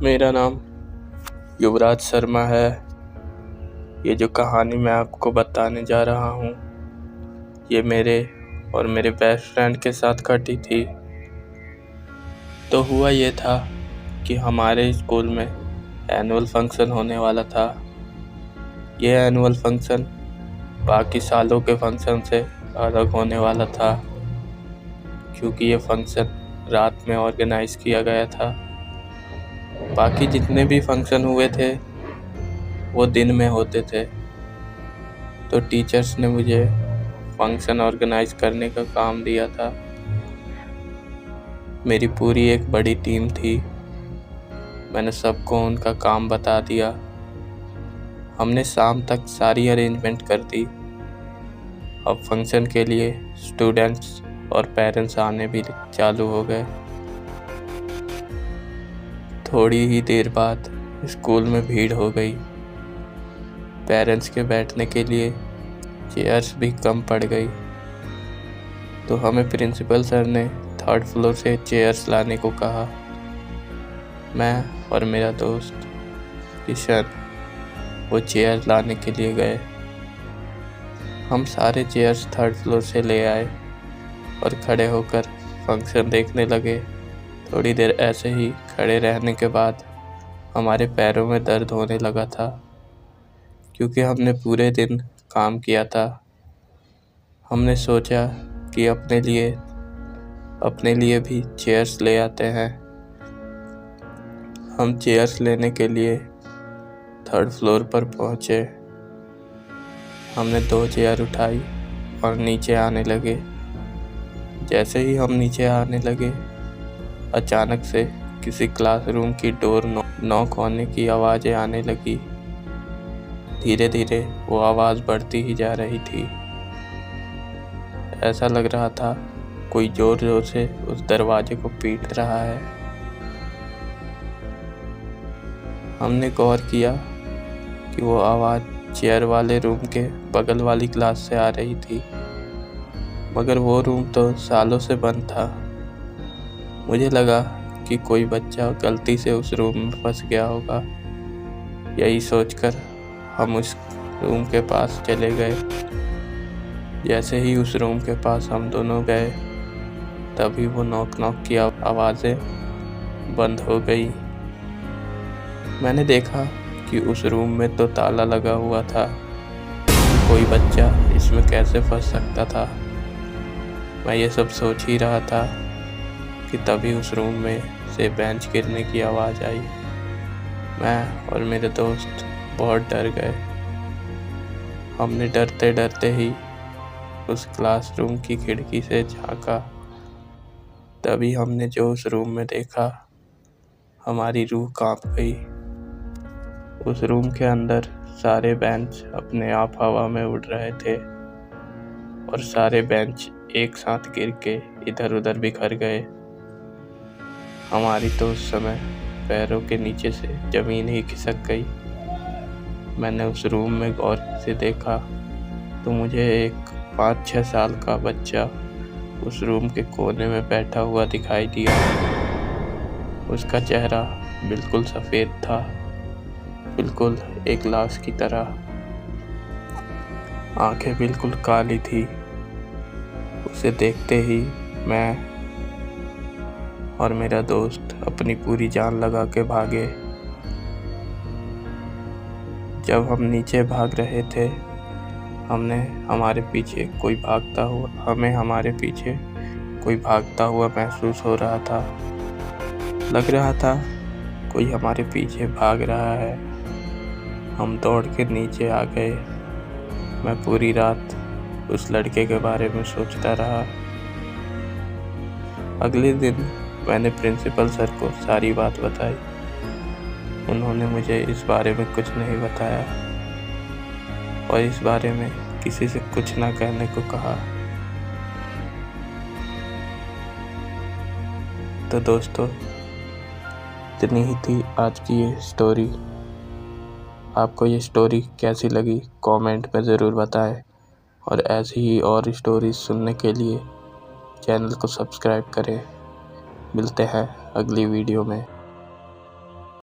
मेरा नाम युवराज शर्मा है। ये जो कहानी मैं आपको बताने जा रहा हूँ ये मेरे और मेरे बेस्ट फ्रेंड के साथ घटी थी। तो हुआ ये था कि हमारे स्कूल में एनुअल फंक्शन होने वाला था। ये एनुअल फंक्शन बाकी सालों के फंक्शन से अलग होने वाला था क्योंकि ये फंक्शन रात में ऑर्गेनाइज किया गया था। बाकी जितने भी फंक्शन हुए थे वो दिन में होते थे। तो टीचर्स ने मुझे फंक्शन ऑर्गेनाइज करने का काम दिया था। मेरी पूरी एक बड़ी टीम थी। मैंने सबको उनका काम बता दिया। हमने शाम तक सारी अरेंजमेंट कर दी। अब फंक्शन के लिए स्टूडेंट्स और पेरेंट्स आने भी चालू हो गए। थोड़ी ही देर बाद स्कूल में भीड़ हो गई। पेरेंट्स के बैठने के लिए चेयर्स भी कम पड़ गई। तो हमें प्रिंसिपल सर ने 3rd फ्लोर से चेयर्स लाने को कहा। मैं और मेरा दोस्त किशन वो चेयर लाने के लिए गए। हम सारे चेयर्स 3rd फ्लोर से ले आए और खड़े होकर फंक्शन देखने लगे। थोड़ी देर ऐसे ही खड़े रहने के बाद हमारे पैरों में दर्द होने लगा था क्योंकि हमने पूरे दिन काम किया था। हमने सोचा कि अपने लिए भी चेयर्स ले आते हैं। हम चेयर्स लेने के लिए 3rd फ्लोर पर पहुँचे। हमने 2 चेयर उठाई और नीचे आने लगे। जैसे ही हम नीचे आने लगे अचानक से किसी क्लासरूम की डोर नॉक होने की आवाज़ें आने लगी। धीरे धीरे वो आवाज़ बढ़ती ही जा रही थी। ऐसा लग रहा था कोई जोर जोर से उस दरवाजे को पीट रहा है। हमने गौर किया कि वो आवाज़ चेयर वाले रूम के बगल वाली क्लास से आ रही थी, मगर वो रूम तो सालों से बंद था। मुझे लगा कि कोई बच्चा गलती से उस रूम में फंस गया होगा। यही सोचकर हम उस रूम के पास चले गए। जैसे ही उस रूम के पास हम दोनों गए तभी वो नॉक की आवाज़ें बंद हो गई। मैंने देखा कि उस रूम में तो ताला लगा हुआ था। कोई बच्चा इसमें कैसे फंस सकता था। मैं ये सब सोच ही रहा था कि तभी उस रूम में से बेंच गिरने की आवाज़ आई। मैं और मेरे दोस्त बहुत डर गए। हमने डरते डरते ही उस क्लासरूम की खिड़की से झांका। तभी हमने जो उस रूम में देखा हमारी रूह कांप गई। उस रूम के अंदर सारे बेंच अपने आप हवा में उड़ रहे थे और सारे बेंच एक साथ गिर के इधर उधर बिखर गए। हमारी तो उस समय पैरों के नीचे से ज़मीन ही खिसक गई। मैंने उस रूम में गौर से देखा तो मुझे एक 5-6 साल का बच्चा उस रूम के कोने में बैठा हुआ दिखाई दिया। उसका चेहरा बिल्कुल सफ़ेद था, बिल्कुल एक लाश की तरह। आंखें बिल्कुल काली थी। उसे देखते ही मैं और मेरा दोस्त अपनी पूरी जान लगा के भागे। जब हम नीचे भाग रहे थे हमारे पीछे कोई भागता हुआ महसूस हो रहा था। लग रहा था कोई हमारे पीछे भाग रहा है। हम दौड़ के नीचे आ गए। मैं पूरी रात उस लड़के के बारे में सोचता रहा। अगले दिन मैंने प्रिंसिपल सर को सारी बात बताई। उन्होंने मुझे इस बारे में कुछ नहीं बताया और इस बारे में किसी से कुछ ना कहने को कहा। तो दोस्तों इतनी ही थी आज की ये स्टोरी। आपको ये स्टोरी कैसी लगी कमेंट में ज़रूर बताएं और ऐसी ही और स्टोरीज सुनने के लिए चैनल को सब्सक्राइब करें। मिलते हैं अगली वीडियो में।